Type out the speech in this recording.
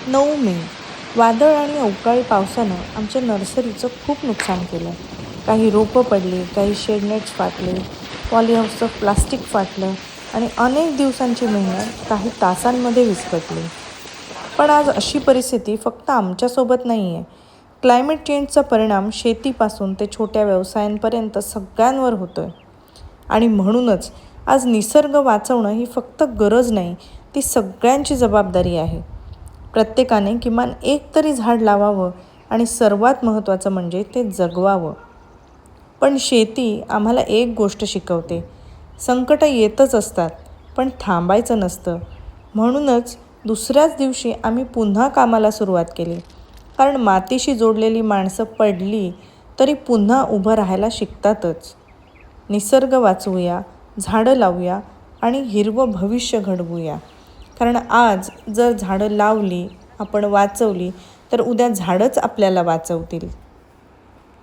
9 मे. वादळ आणि अवकाळी पावसानं आमच्या नर्सरीचं खूप नुकसान केलं. काही रोपं पडली, काही शेडनेट्स फाटले, पॉलीहाऊसचं प्लास्टिक फाटलं आणि अनेक दिवसांची मेहनत काही तासांमध्ये विस्कटली. पण आज अशी परिस्थिती फक्त आमच्यासोबत नाही आहे. क्लायमेट चेंजचा परिणाम शेतीपासून ते छोट्या व्यवसायांपर्यंत सगळ्यांवर होतो आहे. आणि म्हणूनच आज निसर्ग वाचवणं ही फक्त गरज नाही, ती सगळ्यांची जबाबदारी आहे. प्रत्येकाने किमान एक तरी झाड लावावं आणि सर्वात महत्त्वाचं म्हणजे ते जगवावं. पण शेती आम्हाला एक गोष्ट शिकवते, संकटं येतच असतात, पण थांबायचं नसतं. म्हणूनच दुसऱ्याच दिवशी आम्ही पुन्हा कामाला सुरुवात केली. कारण मातीशी जोडलेली माणसं पडली तरी पुन्हा उभं राहायला शिकतातच. निसर्ग वाचवूया, झाडं लावूया आणि हिरवं भविष्य घडवूया. कारण आज जर झाडं लावली, आपण वाचवली, तर उद्या झाडंच आपल्याला वाचवतील.